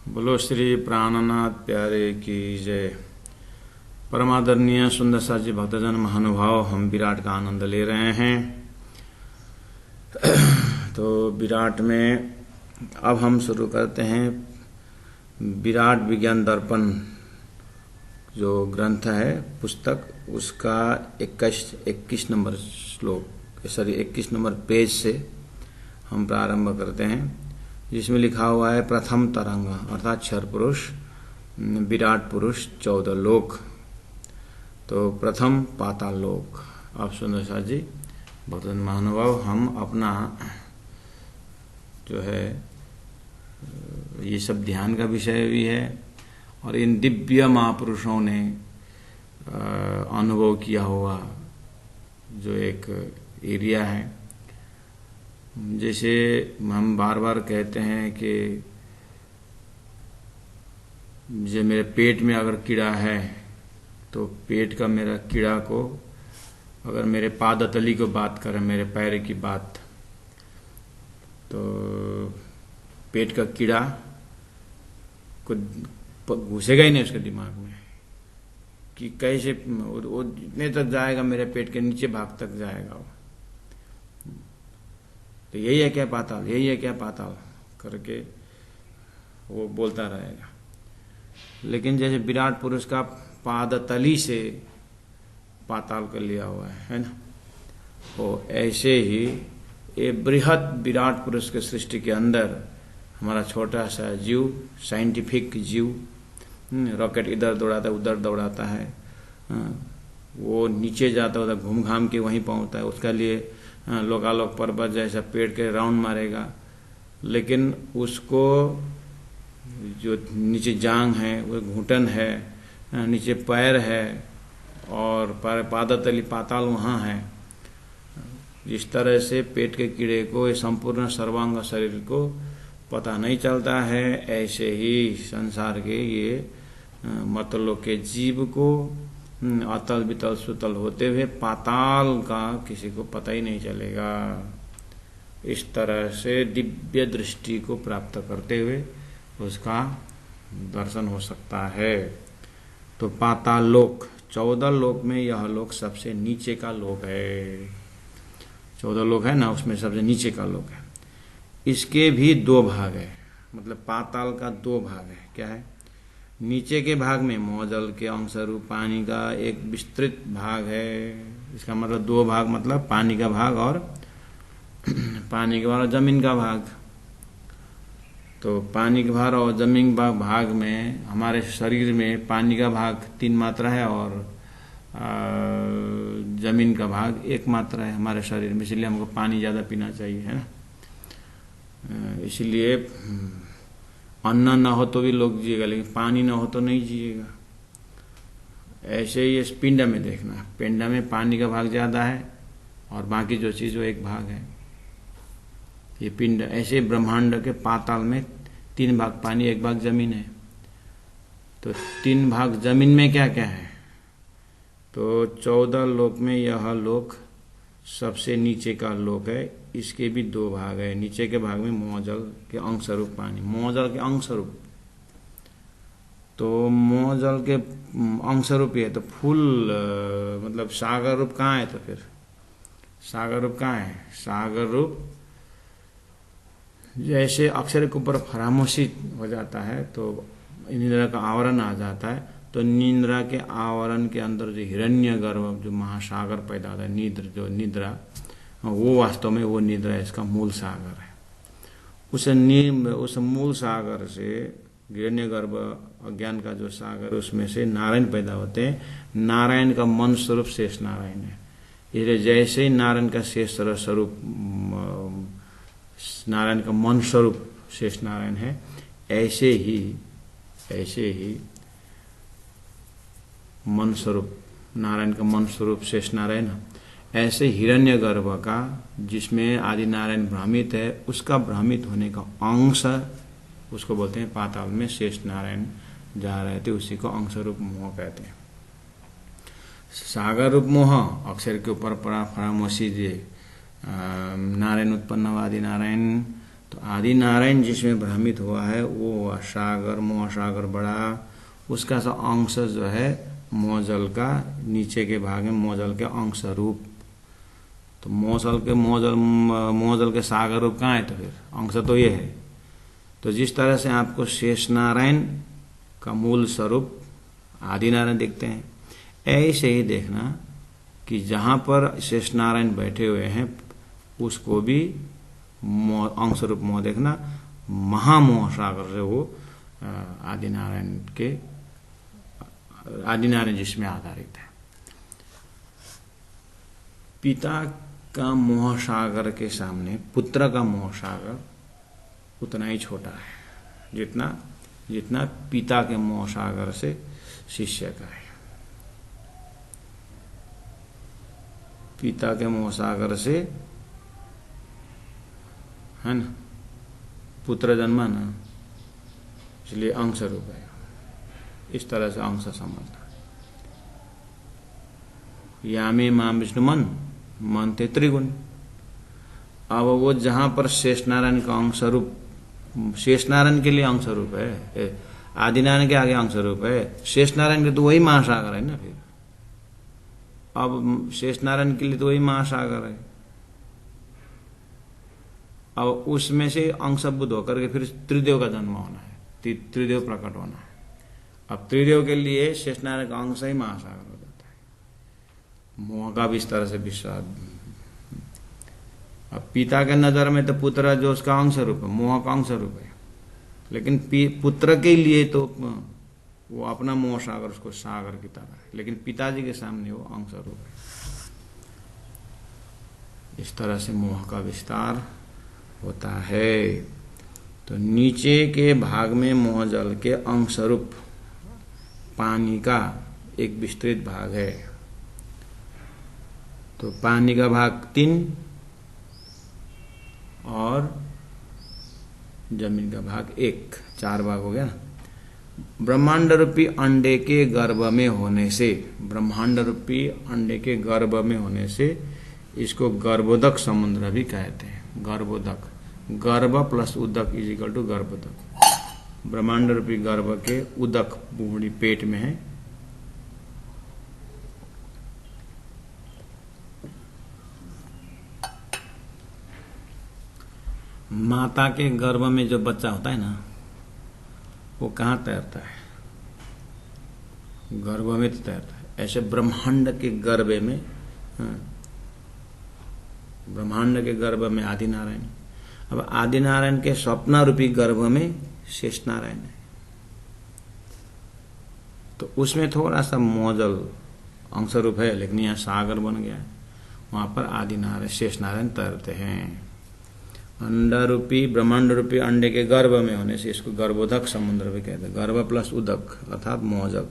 बोलो श्री प्राणनाथ प्यारे की जय। परमादरणीय सुंदर सा जी भक्तजन महानुभाव, हम विराट का आनंद ले रहे हैं। तो विराट में अब हम शुरू करते हैं विराट विज्ञान दर्पण जो ग्रंथ है पुस्तक, उसका 21 नंबर श्लोक 21 नंबर पेज से हम प्रारंभ करते हैं, जिसमें लिखा हुआ है प्रथम तरंग अर्थात क्षर पुरुष विराट पुरुष 14 लोक। तो प्रथम पाताल लोक। आप सुंदर सा जी भक्तजन महानुभाव, हम अपना जो है ये सब ध्यान का विषय भी है और इन दिव्य महापुरुषों ने अनुभव किया हुआ जो एक एरिया है। जैसे हम बार बार कहते हैं कि जो मेरे पेट में अगर कीड़ा है तो पेट का मेरा कीड़ा को अगर मेरे पादतली को बात करें, मेरे पैर की बात, तो पेट का कीड़ा को घुसेगा ही नहीं उसके दिमाग में कि कैसे वो इतने तक जाएगा, मेरे पेट के नीचे भाग तक जाएगा वो। तो यही है क्या पाताल, यही है क्या पाताल करके वो बोलता रहेगा। लेकिन जैसे विराट पुरुष का पादतली से पाताल कर लिया हुआ है ना, वो ऐसे ही ये बृहद विराट पुरुष के सृष्टि के अंदर हमारा छोटा सा जीव, साइंटिफिक जीव, रॉकेट इधर दौड़ाता है उधर दौड़ाता है, वो नीचे जाता है उधर घूम घाम के वहीं पहुंचता है। उसका लिए लोकालोक पर्वत जैसा पेड़ के राउंड मारेगा, लेकिन उसको जो नीचे जांग है, वो घुटन है, नीचे पैर है और पादतली पाताल वहाँ है। जिस तरह से पेट के कीड़े को संपूर्ण सर्वांग शरीर को पता नहीं चलता है, ऐसे ही संसार के ये मतलों के जीव को अतल बितल सुतल होते हुए पाताल का किसी को पता ही नहीं चलेगा। इस तरह से दिव्य दृष्टि को प्राप्त करते हुए उसका दर्शन हो सकता है। तो पाताल लोक 14 लोक में यह लोक सबसे नीचे का लोक है। 14 लोक है ना, उसमें सबसे नीचे का लोक है। इसके भी 2 भाग है, मतलब पाताल का 2 भाग है। क्या है? नीचे के भाग में मोजल के अंश रूप पानी का एक विस्तृत भाग है। इसका मतलब 2 भाग, मतलब पानी का भाग और पानी के भाग और जमीन का भाग। तो पानी के भाग और जमीन का भाग में हमारे शरीर में पानी का भाग 3 मात्रा है और जमीन का भाग 1 मात्रा है हमारे शरीर में। इसलिए हमको पानी ज़्यादा पीना चाहिए, है ना। इसलिए अन्न ना हो तो भी लोग जिएगा, लेकिन पानी ना हो तो नहीं जिएगा। ऐसे ही इस पिंड में देखना, पिंड में पानी का भाग ज़्यादा है और बाकी जो चीज़ वो 1 भाग है। ये पिंड ऐसे ब्रह्मांड के पाताल में 3 भाग पानी 1 भाग जमीन है। तो 3 भाग जमीन में क्या क्या है? तो 14 लोक में यह लोक सबसे नीचे का लोक है। इसके भी 2 भाग है। नीचे के भाग में मोजल के अंश रूप पानी, मोजल के अंश रूप। तो मोजल के अंश रूप है तो फुल मतलब सागर रूप कहाँ है? तो फिर सागर रूप कहाँ है? सागर रूप जैसे अक्षर के ऊपर फरामोशी हो जाता है तो निद्रा का आवरण आ जाता है। तो निद्रा के आवरण के अंदर जो हिरण्य गर्भ जो महासागर पैदा होता है, निद्रा वो वास्तव में वो निद्रा इसका मूल सागर है। उस मूल सागर से हिरण्य गर्भ अज्ञान का जो सागर, उसमें से नारायण पैदा होते हैं। नारायण का मन स्वरूप शेष नारायण है। इसलिए जैसे ही नारायण का शेष स्वरूप, नारायण का मन स्वरूप शेष नारायण है, ऐसे ही मन स्वरूप नारायण का मन स्वरूप शेष नारायण, ऐसे हिरण्य गर्भ का जिसमें आदि नारायण भ्रमित है, उसका भ्रमित होने का अंश उसको बोलते हैं पाताल में शेष नारायण जा रहे थे, उसी को अंश रूप मोह कहते हैं। सागर रूप मोह अक्षर के ऊपर परामोशी नारायण उत्पन्नवादी नारायण, तो आदि नारायण जिसमें भ्रमित हुआ है वो हुआ सागर, मोहसागर बड़ा, उसका सा अंश जो है मोहजल का नीचे के भाग में मोहजल के अंश रूप। तो मोहजल के सागर रूप कहाँ है? तो फिर अंश तो ये है। तो जिस तरह से आपको शेष नारायण का मूल स्वरूप आदि नारायण दिखते हैं, ऐसे ही देखना कि जहां पर शेष नारायण बैठे हुए हैं उसको भी अंश रूप मोह देखना, महामोह सागर से वो आदि नारायण जिसमें आधारित है। पिता का मोह सागर के सामने पुत्र का मोह सागर उतना ही छोटा है जितना पिता के मोह सागर से शिष्य का है। पिता के मोह सागर से है ना पुत्र जन्मा ना, इसलिए अंश रूप है। इस तरह से अंश समझना। यामे माम विष्णु मन थे त्रिगुण। अब वो जहां पर शेष नारायण का अंश रूप, शेष नारायण के लिए अंश रूप है, आदि नारायण के आगे अंश रूप है, शेष नारायण के तो वही महासागर है ना। फिर अब शेष नारायण के लिए तो वही महासागर है। अब उसमें से अंश बुद्ध होकर के फिर त्रिदेव का जन्म होना है, त्रिदेव प्रकट होना है। अब त्रिदेव के लिए शेष नारायण का अंश ही महासागर हो जाता है। मोह का भी इस तरह से विश्वास। अब पिता के नजर में तो पुत्र जो उसका अंश रूप है, मोह का अंश रूप है, लेकिन पुत्र के लिए तो वो अपना मोह सागर उसको सागर की तरह है, लेकिन पिताजी के सामने वो अंश रूप है। इस तरह से मोह का विस्तार होता है। तो नीचे के भाग में मोह जल के अंश रूप पानी का एक विस्तृत भाग है। तो पानी का भाग 3 और जमीन का भाग 1, 4 भाग हो गया ना। ब्रह्मांड रूपी अंडे के गर्भ में होने से, ब्रह्मांड रूपी अंडे के गर्भ में होने से इसको गर्भोदक समुद्र भी कहते हैं। गर्भोदक, गर्भ प्लस उदक इज इक्वल टू गर्भोदक। ब्रह्मांड रूपी गर्भ के उदक बूढ़ी पेट में है। माता के गर्भ में जो बच्चा होता है ना, वो कहाँ तैरता है? गर्भ में तो तैरता है। ऐसे ब्रह्मांड के गर्भ में, ब्रह्मांड के गर्भ में आदि नारायण। अब आदि नारायण के स्वप्न रूपी गर्भ में शेष नारायण है। तो उसमें थोड़ा सा मोहजल अंश रूप है, लेकिन यहाँ सागर बन गया है। वहां पर आदि नारायण शेष नारायण तैरते हैं। अंडा रूपी, ब्रह्मांड रूपी अंडे के गर्भ में होने से इसको गर्भोदक समुद्र भी कहते हैं। गर्भ प्लस उदक अर्थात मोहजल।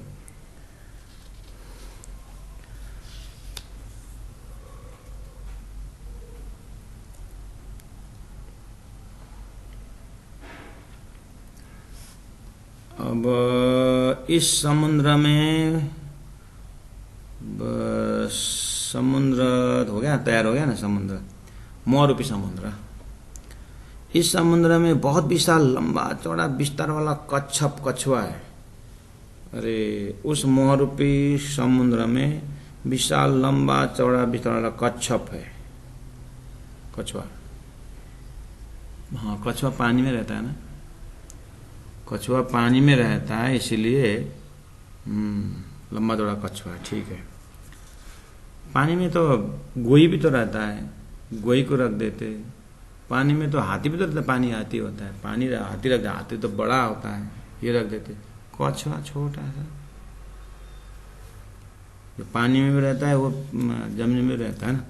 अब इस समुद्र में, समुद्र हो गया, तैयार हो गया ना समुद्र, मोह रूपी समुद्र। इस समुद्र में बहुत विशाल लंबा चौड़ा बिस्तर वाला कच्छप, कछुआ है। अरे उस मोह रूपी समुद्र में विशाल लंबा चौड़ा बिस्तर वाला कच्छप है, कछुआ। हाँ, कछुआ पानी में रहता है ना, कछुआ पानी में रहता है, इसीलिए लंबा चौड़ा कछुआ। ठीक है। पानी में तो गोई भी तो रहता है, गोई को रख देते। पानी में तो हाथी भी तो रहता है, पानी हाथी होता है, पानी हाथी रख, हाथी तो बड़ा होता है, ये रख देते। कछुआ छोटा सा जो पानी में भी रहता है, वो जमीन में रहता है ना।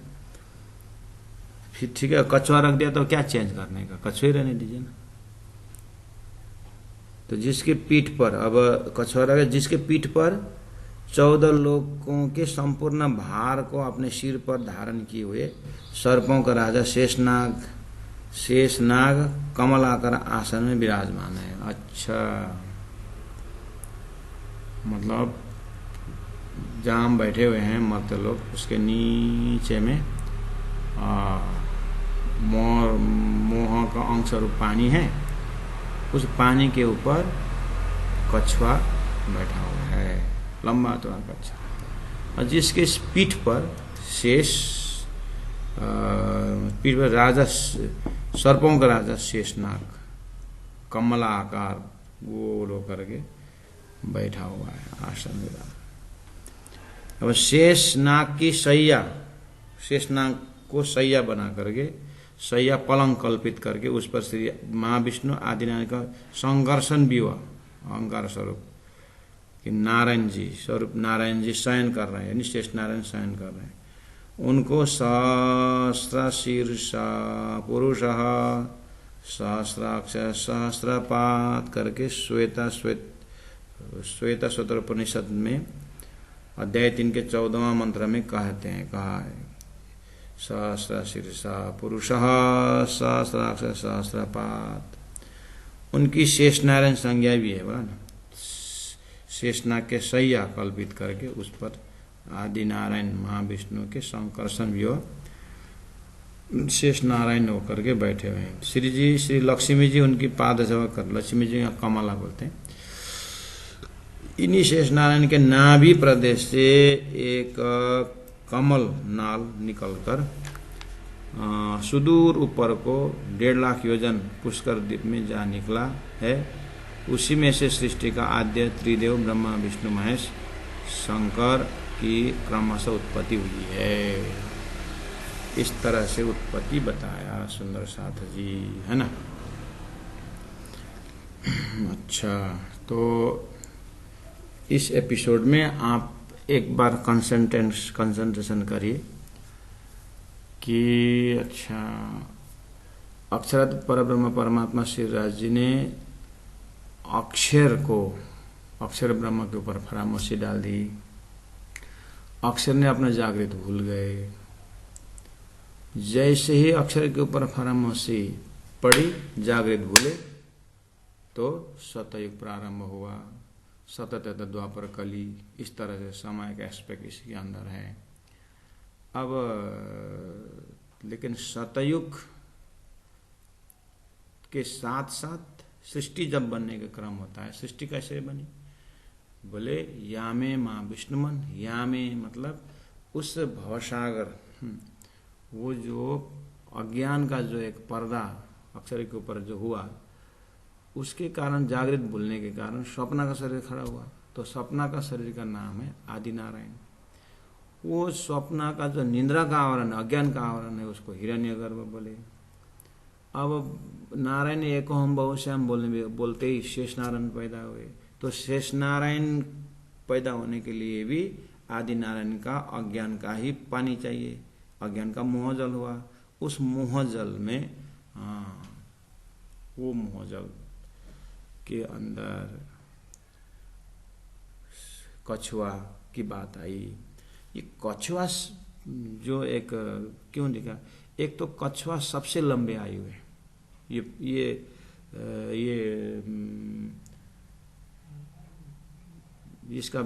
फिर ठीक है, कछुआ रख दिया तो क्या चेंज करने का, कछुआ ही रहने दीजिए ना। तो जिसके पीठ पर, अब कछुआ रखे, जिसके पीठ पर 14 लोकों के संपूर्ण भार को अपने सिर पर धारण किए हुए सर्पों का राजा शेषनाग कमल आकर आसन में विराजमान है। अच्छा, मतलब जहां हम बैठे हुए हैं मर्त्य लोग, उसके नीचे में मोह का अंश रूप पानी है, उस पानी के ऊपर कछुआ बैठा हुआ है, लंबा चौड़ा कछुआ, और जिसके पीठ पर शेष, पीठ पर राजा, सर्पों का राजा शेषनाग कमला आकार गोल होकर के बैठा हुआ है आसन में। अब शेषनाग की सैया, शेषनाग को सैया बना करके, सैया पलंग कल्पित करके उस पर श्री महाविष्णु आदिनारायण का संकर्षण भी हुआ अहंकार स्वरूप कि नारायण जी स्वरूप, नारायण जी शयन कर रहे हैं, यानी शेष नारायण शयन कर रहे हैं। उनको सहस्र शीर्षा पुरुष सहस्राक्ष सहस्रपात करके श्वेता स्वतरोपनिषद में अध्याय 3 के 14वां मंत्र में कहते हैं, कहा है सहस्र शीर्षा पुरुष सहस्राक्ष सहस्रपात। उनकी शेषनारायण संज्ञा भी है, बोला ना, शेषनाग के सैया कल्पित करके उस पर आदि नारायण महाविष्णु के संकर्षण भी शेष नारायण होकर के बैठे हुए हैं। श्री जी, श्री लक्ष्मी जी उनकी पाद सेवा कर, लक्ष्मी जी यहाँ कमला बोलते हैं। इन्हीं शेष नारायण के नाभि प्रदेश से एक कमल नाल निकलकर सुदूर ऊपर को 1.5 लाख योजन पुष्कर द्वीप में जा निकला है। उसी में से सृष्टि का आद्य त्रिदेव ब्रह्मा विष्णु महेश शंकर की क्रमशः उत्पत्ति हुई है। इस तरह से उत्पत्ति बताया सुंदर साथ जी, है ना। अच्छा, तो इस एपिसोड में आप एक बार कंसंट्रेशन करिए कि अच्छा, अक्षरात परब्रह्म परमात्मा श्री राज जी ने अक्षर को, अक्षर ब्रह्म के ऊपर फरामोशी डाल दी। अक्षर ने अपना जागृत भूल गए। जैसे ही अक्षर के ऊपर फरामोशी पड़ी, जागृत भूले, तो सतयुग प्रारंभ हुआ, सतत द्वापर कली, इस तरह से समय का एस्पेक्ट इसके अंदर है। अब लेकिन सतयुग के साथ साथ सृष्टि जब बनने का क्रम होता है, सृष्टि कैसे बनी? बोले यामे माँ विष्णुमन, यामे मतलब उस भवसागर, वो जो अज्ञान का जो एक पर्दा अक्षर के ऊपर जो हुआ, उसके कारण जागृत भूलने के कारण स्वप्ना का शरीर खड़ा हुआ। तो स्वप्ना का शरीर का नाम है आदि नारायण। वो स्वप्ना का जो निंद्रा का आवरण, अज्ञान का आवरण है, उसको हिरण्यगर्भ बोले। अब नारायण एक हम बहुश्याम बोलते ही शेष नारायण पैदा हुए। तो शेष नारायण पैदा होने के लिए भी आदि नारायण का अज्ञान का ही पानी चाहिए। अज्ञान का मोहजल हुआ। उस मोहजल में वो मोहजल के अंदर कछुआ की बात आई। ये कछुआ जो एक क्यों दिखा? एक तो कछुआ सबसे लंबे आयु है। ये इसका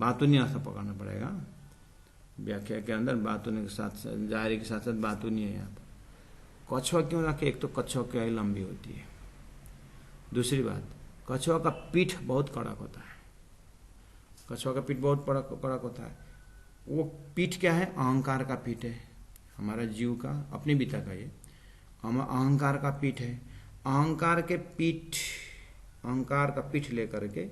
बातुनी अर्थ पकड़ना पड़ेगा। व्याख्या के अंदर बातुनी के साथ जाहिर के साथ साथ बातुनी है। यहाँ पर कछुआ क्यों रखे? एक तो कछुआ की आयु लंबी होती है। दूसरी बात, कछुआ का पीठ बहुत कड़क होता है। कछुआ का पीठ बहुत कड़क होता है। वो पीठ क्या है? अहंकार का पीठ है। हमारा जीव का अपनी बीता का ये अहंकार का पीठ है। अहंकार का पीठ लेकर के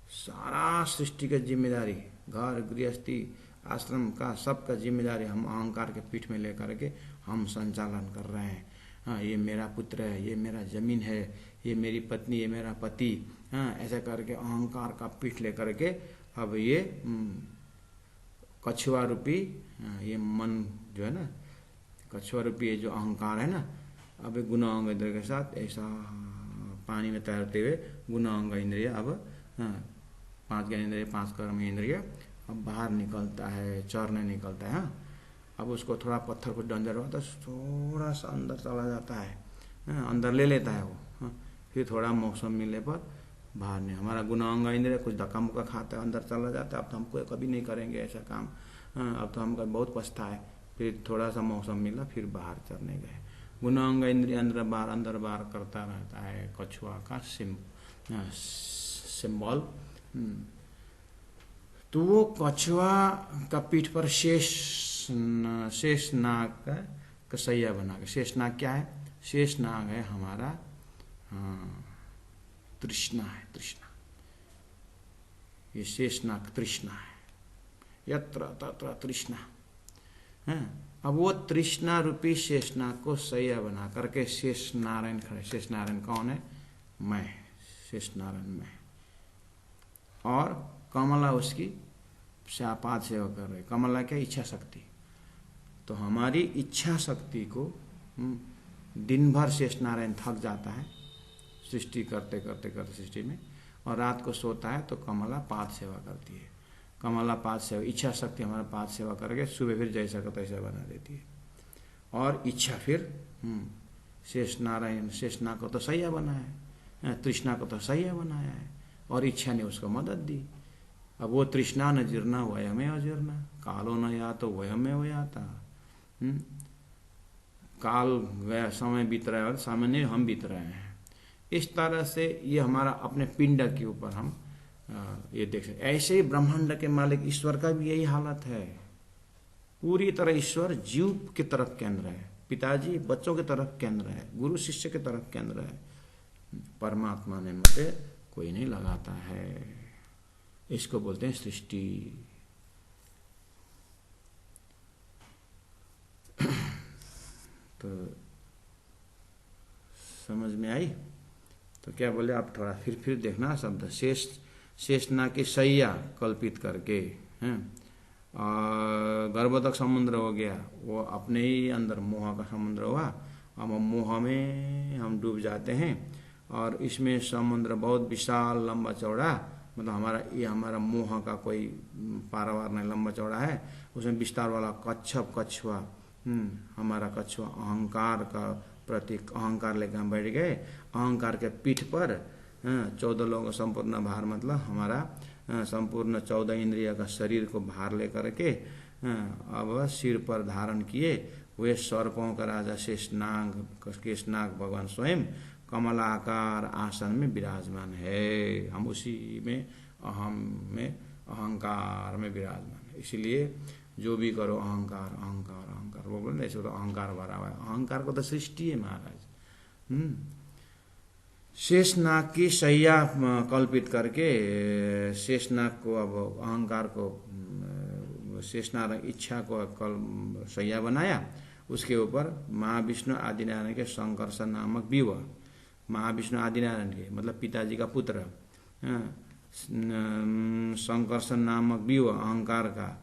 सारा सृष्टि की जिम्मेदारी, घर गृहस्थी आश्रम का सबका जिम्मेदारी हम अहंकार के पीठ में लेकर के हम संचालन कर रहे हैं। हाँ, ये मेरा पुत्र है, ये मेरा जमीन है, ये मेरी पत्नी, ये मेरा पति। हाँ, ऐसा करके अहंकार का पीठ लेकर के अब ये कछुआ रूपी ये मन जो है ना, कछुआ रूपी ये जो अहंकार है ना, अब गुण अंग इंद्रिय के साथ ऐसा पानी में तैरते हुए गुण अंग इंद्रिय अब 5 ज्ञानेंद्रिय 5 कर्म इंद्रिय अब बाहर निकलता है, चरने निकलता है। हाँ, अब उसको थोड़ा पत्थर को डंजर हुआ तो थोड़ा सा अंदर चला जाता है। हाँ, अंदर ले लेता है वो। हाँ, फिर थोड़ा मौसम मिलने पर बाहर नहीं। हमारा गुना अंग इंद्रिय कुछ धक्का मुक्का खाता है, अंदर चला जाता है। अब तो हमको कभी नहीं करेंगे ऐसा काम। हाँ, अब तो हमको बहुत पछता है। फिर थोड़ा सा मौसम मिला, फिर बाहर चरने गए। गुणांग इंद्रिय अंदर बार करता रहता है कछुआ का सिंबल। तो वो कछुआ का पीठ पर शेष नाग का कसैया बना के, शेष नाग क्या है? शेष नाग है हमारा तृष्णा है, तृष्णा, ये शेष नाग तृष्णा है, यत्र तत्र तृष्णा है। अब वो तृष्णा रूपी शेष नाग को सैया बना करके शेष नारायण खड़े। शेष नारायण कौन है? मैं, शेष नारायण मैं। और कमला उसकी पाद सेवा कर रहे। कमला क्या? इच्छा शक्ति। तो हमारी इच्छा शक्ति को दिन भर शेष नारायण थक जाता है सृष्टि करते करते करते सृष्टि में, और रात को सोता है तो कमला पाद सेवा करती है। कमला पाद सेवा, इच्छा शक्ति हमारा पाद सेवा करके सुबह फिर जैसा का तैसा बना देती है। और इच्छा फिर शेष नारायण, शेष नाग को तो सैया बनाया है, तृष्णा को तो सैया बनाया है, और इच्छा ने उसको मदद दी। अब वो तृष्णा न जीर्णा वयमे अजीर्णा, कालो न या तो वयमे हो याता। काल गया, समय बीत रहा है और सामान्य हम बीत रहे हैं। इस तरह से ये हमारा अपने पिंड के ऊपर हम ये देख सकते। ऐसे ही ब्रह्मांड के मालिक ईश्वर का भी यही हालत है। पूरी तरह ईश्वर जीव की तरफ केंद्र है, पिताजी बच्चों की तरफ केंद्र है, गुरु शिष्य की तरफ केंद्र है। परमात्मा ने मते कोई नहीं लगाता है। इसको बोलते हैं सृष्टि। तो समझ में आई? तो क्या बोले आप थोड़ा फिर देखना शब्द। शेषनाग की सैया कल्पित करके हैं, गर्भ तक समुद्र हो गया, वो अपने ही अंदर मोह का समुद्र हुआ। हम मोह में हम डूब जाते हैं, और इसमें समुद्र बहुत विशाल लंबा चौड़ा, मतलब हमारा मोह का कोई पारावार नहीं, लंबा चौड़ा है। उसमें विस्तार वाला कछुआ हमारा कछुआ अहंकार का प्रतीक, अहंकार लेकर हम बैठ गए। अहंकार के पीठ पर 14 लोगों का संपूर्ण भार, मतलब हमारा संपूर्ण 14 इंद्रिय का शरीर को भार लेकर के अब सिर पर धारण किए वे सर्पों का राजा शेषनाग भगवान स्वयं कमलाकार आसन में विराजमान है। हम उसी में अहंकार में विराजमान है। इसलिए जो भी करो अहंकार अहंकार अहंकार, वो बोले ऐसे तो अहंकार भरा हुआ है। अहंकार को तो सृष्टि है महाराज। शेषनाग की सैया कल्पित करके शेषनाग को, अब अहंकार को शेषनाग इच्छा को सैया बनाया। उसके ऊपर महाविष्णु आदिनारायण के संकर्षण नामक विव, महाविष्णु आदिनारायण के मतलब पिताजी का पुत्र संकर्षण नामक विव अहंकार का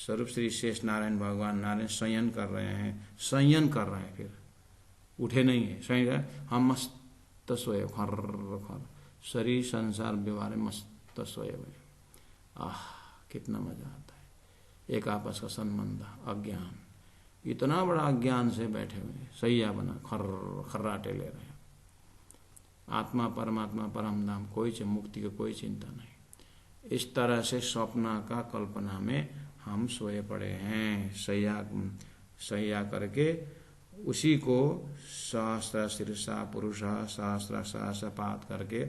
स्वरूप श्री शेष नारायण भगवान नारायण संयन कर रहे हैं। फिर उठे नहीं है, संयन हम मस्त सोए, खर शरीर संसार व्यवहार मस्त सोए हुए। कितना मजा आता है। एक आपस का संबंध, अज्ञान, इतना बड़ा अज्ञान से बैठे हुए, सैया बना खर्राटे ले रहे हैं। आत्मा परमात्मा परम धाम, कोई मुक्ति की कोई चिंता नहीं। इस तरह से स्वप्न का कल्पना में हम सोए पड़े हैं। सैया करके उसी को सहस्र शीर्षा पुरुष सहस्र सहस्र पात करके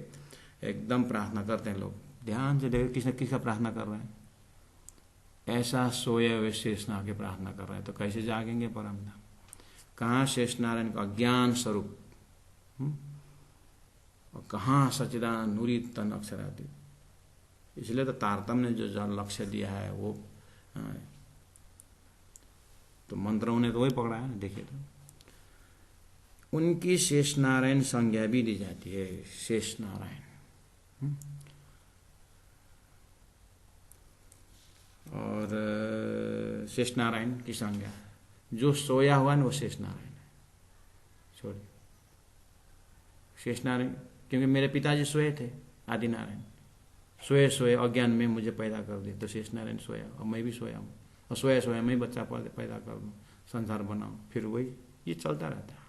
एकदम प्रार्थना करते हैं लोग। ध्यान से देखो किसका प्रार्थना कर रहे हैं। ऐसा सोए हुए शेषनाग की प्रार्थना कर रहे हैं, तो कैसे जागेंगे परम धाम। कहाँ शेषनारायण का ज्ञान स्वरूप और कहाँ सच्चिदानंद नूरी तन अक्षरादि। इसलिए तो तारतम्य ने जो लक्ष्य दिया है वो तो मंत्रों ने तो वही पकड़ा है। देखिए तो उनकी शेष नारायण संज्ञा भी दी जाती है। शेष नारायण और शेष नारायण की संज्ञा, जो सोया हुआ है वो शेष नारायण है। छोड़िए शेष नारायण, क्योंकि मेरे पिताजी सोए थे, आदि नारायण सोए अज्ञान में मुझे पैदा कर दिया, तो शेष नारायण सोया और मैं भी सोया हूँ, और सोया मैं बच्चा पैदा कर दूँ, संसार बनाऊँ, फिर वही ये चलता रहता है।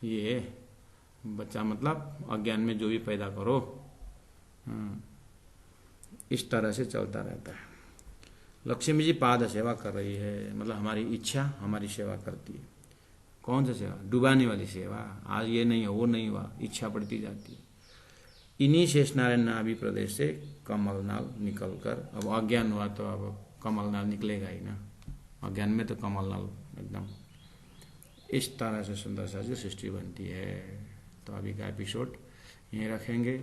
ये बच्चा मतलब अज्ञान में जो भी पैदा करो, इस तरह से चलता रहता है। लक्ष्मी जी पाद सेवा कर रही है, मतलब हमारी इच्छा हमारी सेवा करती है। कौन सी सेवा? डुबाने वाली सेवा। आज ये नहीं हो वो नहीं हुआ, इच्छा बढ़ती जाती है। इन्हीं शेष नारायण नाभि प्रदेश से कमलनाल निकलकर, अब अज्ञान हुआ तो अब कमलनाल निकलेगा ही ना, अज्ञान में तो कमलनाल एकदम इस तरह से सुंदर सा जो सृष्टि बनती है। तो अभी का एपिसोड यहीं रखेंगे।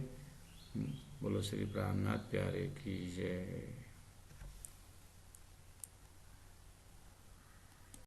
बोलो श्री प्राणनाथ प्यारे की जय।